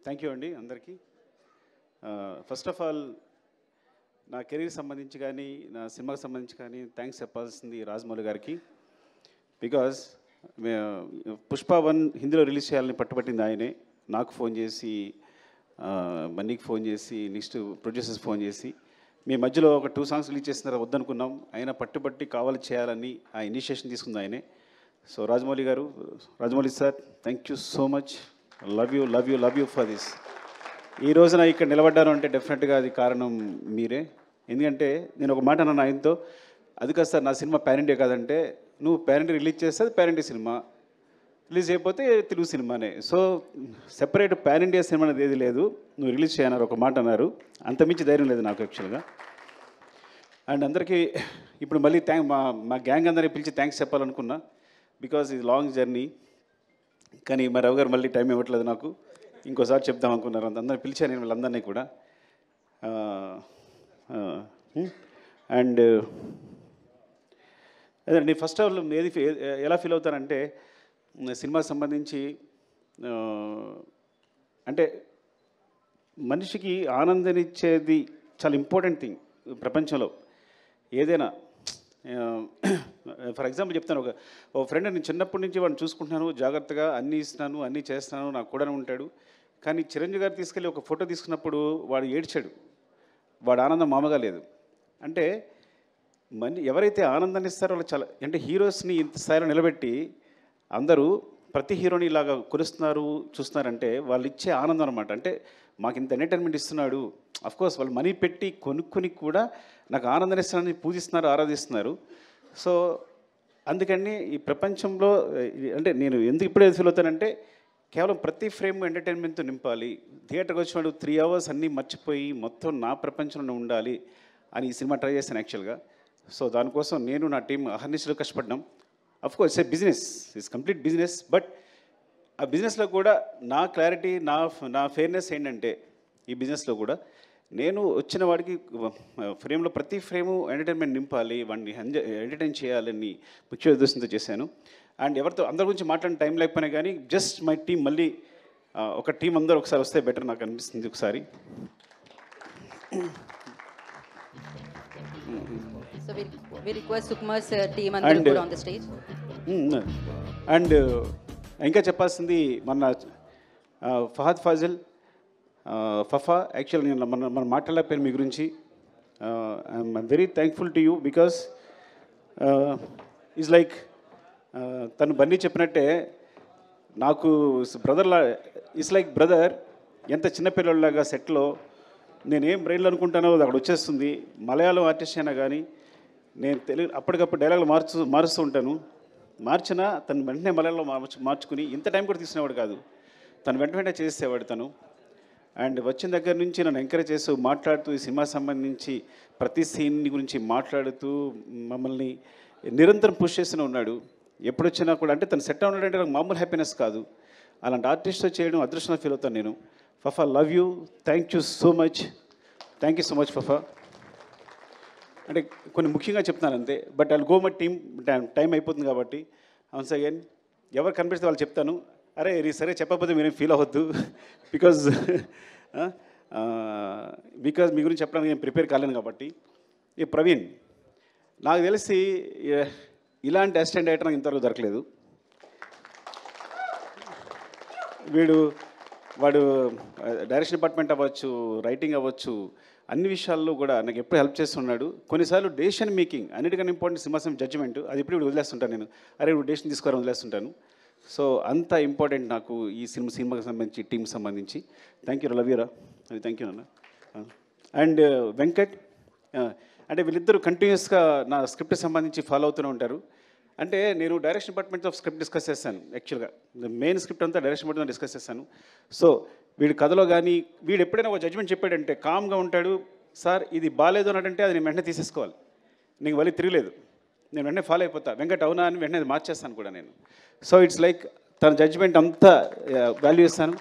Thank you అండి అందరికీ. First of all నా కెరీర్ సంబంధించి కానీ నా సినిమాకి సంబంధించి కానీ థ్యాంక్స్ చెప్పాల్సింది రాజమౌళి గారికి. బికాజ్ పుష్ప 1 హిందీలో రిలీజ్ చేయాలని పట్టుబట్టింది ఆయనే. నాకు ఫోన్ చేసి, బన్నీకి ఫోన్ చేసి, నెక్స్ట్ ప్రొడ్యూసర్స్ ఫోన్ చేసి, మీ మధ్యలో ఒక 2 సాంగ్స్ రిలీజ్ చేస్తున్నారా వద్దనుకున్నాం, ఆయన పట్టుబట్టి కావాలి చేయాలని ఆ ఇనిషియేషన్ తీసుకుంది ఆయనే. సో రాజమౌళి గారు, Rajamouli sir, thank you so much. Love you for this. ఈ రోజున ఇక్కడ నిలబడ్డాను అంటే డెఫినెట్గా అది కారణం మీరే. ఎందుకంటే నేను ఒక మాట అన్నాను ఆయనతో, అది కాదు సార్ నా సినిమా పాన్ ఇండియా కాదంటే, నువ్వు పాన్ ఇండియా రిలీజ్ చేస్తే అది పాన్ ఇండియా సినిమా, రిలీజ్ అయిపోతే తెలుగు సినిమానే. So separate pan India cinema అనేది ఏది లేదు, నువ్వు రిలీజ్ చేయన్నారు ఒక మాట అన్నారు. అంతమించి ధైర్యం లేదు నాకు యాక్చువల్గా. అండ్ అందరికీ ఇప్పుడు మళ్ళీ మా గ్యాంగ్ అందరినీ పిలిచి థ్యాంక్స్ చెప్పాలనుకున్నా, బికాజ్ ఇది లాంగ్ జర్నీ. కానీ మా రావు గారు మళ్ళీ టైం ఇవ్వట్లేదు నాకు, ఇంకోసారి చెప్దాం అనుకున్నారు. అందరిని పిలిచాను నేను వీళ్ళందరినీ కూడా. అండ్ అదే ఫస్ట్ ఆఫ్ ఆల్ ఎలా ఫీల్ అవుతానంటే, సినిమాకి సంబంధించి అంటే మనిషికి ఆనందాన్నిచ్చేది చాలా ఇంపార్టెంట్ థింగ్ ప్రపంచంలో ఏదైనా. ఫర్ ఎగ్జాంపుల్ చెప్తాను, ఒక ఫ్రెండ్, నేను చిన్నప్పటి నుంచి వాడిని చూసుకుంటున్నాను, జాగ్రత్తగా అన్నీ ఇస్తున్నాను, అన్నీ చేస్తున్నాను, నాకు కూడా ఉంటాడు. కానీ చిరంజీవి గారు తీసుకెళ్ళి ఒక ఫోటో తీసుకున్నప్పుడు వాడు ఏడ్చాడు. వాడు ఆనందం మామూలుగా లేదు. అంటే ఎవరైతే ఆనందాన్ని ఇస్తారో వాళ్ళు చాలా, అంటే హీరోస్ని ఇంత స్థాయిలో నిలబెట్టి అందరూ ప్రతి హీరోని ఇలాగా కొలుస్తున్నారు చూస్తున్నారంటే వాళ్ళు ఇచ్చే ఆనందం అనమాట. అంటే మాకు ఇంత ఎంటర్టైన్మెంట్ ఇస్తున్నాడు, అఫ్కోర్స్ వాళ్ళు మనీ పెట్టి కొనుక్కొని కూడా నాకు ఆనందాన్ని ఇస్తున్నారని పూజిస్తున్నారు, ఆరాధిస్తున్నారు. సో అందుకని ఈ ప్రపంచంలో అంటే నేను ఎందుకు ఇప్పుడే ఫీల్ అవుతానంటే, కేవలం ప్రతి ఫ్రేమ్ ఎంటర్టైన్మెంట్తో నింపాలి, థియేటర్కి వచ్చినాడు 3 అవర్స్ అన్నీ మర్చిపోయి మొత్తం నా ప్రపంచంలో ఉండాలి అని ఈ సినిమా ట్రై చేశాను యాక్చువల్గా. సో దానికోసం నేను నా టీం అహర్నిశలు కష్టపడ్డాం. Of course A business, it's complete business. But ఆ బిజినెస్లో కూడా నా క్లారిటీ, నా ఫెయిర్నెస్ ఏంటంటే, ఈ బిజినెస్లో కూడా నేను వచ్చిన వాడికి ఫ్రేమ్లో ప్రతి ఫ్రేము ఎంటర్టైన్మెంట్ నింపాలి, వాడిని ఎంటర్టైన్ చేయాలని ముఖ్య ఉద్దేశంతో చేశాను. అండ్ ఎవరితో అందరి గురించి మాట్లాడిన టైం లేకపోయినా కానీ జస్ట్ మై టీం మళ్ళీ ఒక టీం అందరూ ఒకసారి వస్తే బెటర్ నాకు అనిపిస్తుంది ఒకసారి. So we request Sukumar's team and on the stage. And ఇంకా చెప్పాల్సింది మన ఫహద్ ఫాజిల్, ఫఫా. యాక్చువల్ నేను మనం మాట్లాడలేకపోయాను మీ గురించి. I'm very thankful to you because is like తను బన్నీ చెప్పినట్టే నాకు బ్రదర్లా, ఇట్స్ లైక్ బ్రదర్. ఎంత చిన్నపిల్లలాగా సెట్లో నేనేం బ్రెయిన్లో అనుకుంటానో అది అక్కడ వచ్చేస్తుంది. మలయాళం ఆర్టిస్ట్ అయినా కానీ నేను తెలుగు అప్పటికప్పుడు డైలాగులు మారుస్తూ ఉంటాను. మార్చినా తను వెంటనే మలయాళంలో మార్చుకుని ఇంత టైం కూడా తీసుకునేవాడు కాదు, తను వెంటనే చేసేవాడు తను. అండ్ వచ్చిన దగ్గర నుంచి నన్ను ఎంకరేజ్ చేస్తూ మాట్లాడుతూ ఈ సినిమా సంబంధించి ప్రతి సీన్ గురించి మాట్లాడుతూ మమ్మల్ని నిరంతరం పుష్ చేస్తూనే ఉన్నాడు. ఎప్పుడు వచ్చినా కూడా అంటే తను సెట్ ఉన్నాడంటే నాకు మామూలు హ్యాపీనెస్ కాదు. అలాంటి ఆర్టిస్ట్తో చేయడం అదృష్టంగా ఫీల్ అవుతాను నేను. Fafa, love you, thank you so much. Thank you so much Fafa. అంటే కొన్ని ముఖ్యంగా చెప్తాను అంతే, but I go my team, time అయిపోతుంది కాబట్టి. వన్స్ అగైన్ ఎవరు కనిపిస్తే వాళ్ళు చెప్తాను. అరే సరే చెప్పకపోతే మీరేం ఫీల్ అవ్వద్దు, బికాజ్ మీ గురించి చెప్పడానికి నేను ప్రిపేర్ కాలేను కాబట్టి. ఈ ప్రవీణ్ నాకు తెలిసి ఇలాంటి అసిస్టెంట్ డైరెక్టర్ నాకు ఇంతవరకు దొరకలేదు. వాడు డైరెక్షన్ డిపార్ట్మెంట్ అవ్వచ్చు, రైటింగ్ అవ్వచ్చు, అన్ని విషయాల్లో కూడా నాకు ఎప్పుడు హెల్ప్ చేస్తున్నాడు. కొన్నిసార్లు డెసిషన్ మేకింగ్ అన్నిటికన్నా ఇంపార్టెంట్ సింహాసనం జడ్జిమెంట్, అది ఇప్పుడు వదిలేస్తుంటాను నేను. అరే ఇప్పుడు డెసిషన్ తీసుకోవాలని వదిలేస్తుంటాను. సో అంత ఇంపార్టెంట్ నాకు ఈ సినిమాకి సంబంధించి, టీంకి సంబంధించి. థ్యాంక్ యూ, లవ్ యూరా. అది థ్యాంక్ యూ నాన్న. అండ్ వెంకట్, అంటే వీళ్ళిద్దరూ కంటిన్యూస్గా నా స్క్రిప్ట్ సంబంధించి ఫాలో అవుతూనే ఉంటారు. అంటే నేను డైరెక్షన్ డిపార్ట్మెంట్తో స్క్రిప్ట్ డిస్కస్ చేశాను. యాక్చువల్గా మెయిన్ స్క్రిప్ట్ అంతా డైరెక్షన్ డిపార్ట్మెంట్ డిస్కస్ చేశాను. సో వీడి కథలో కానీ వీడు ఎప్పుడైనా ఒక జడ్జ్మెంట్ చెప్పాడంటే కామ్గా ఉంటాడు. సార్ ఇది బాగాలేదు అన్నాడంటే అది నేను వెంటనే తీసేసుకోవాలి, నీకు మళ్ళీ తిరగలేదు, నేను వెంటనే ఫాలో అయిపోతా. వెంకట్ అవునా అని వెంటనే అది మార్చేస్తాను కూడా నేను. సో ఇట్స్ లైక్ తన జడ్జ్మెంట్ అంతా వాల్యూ ఇస్తాను.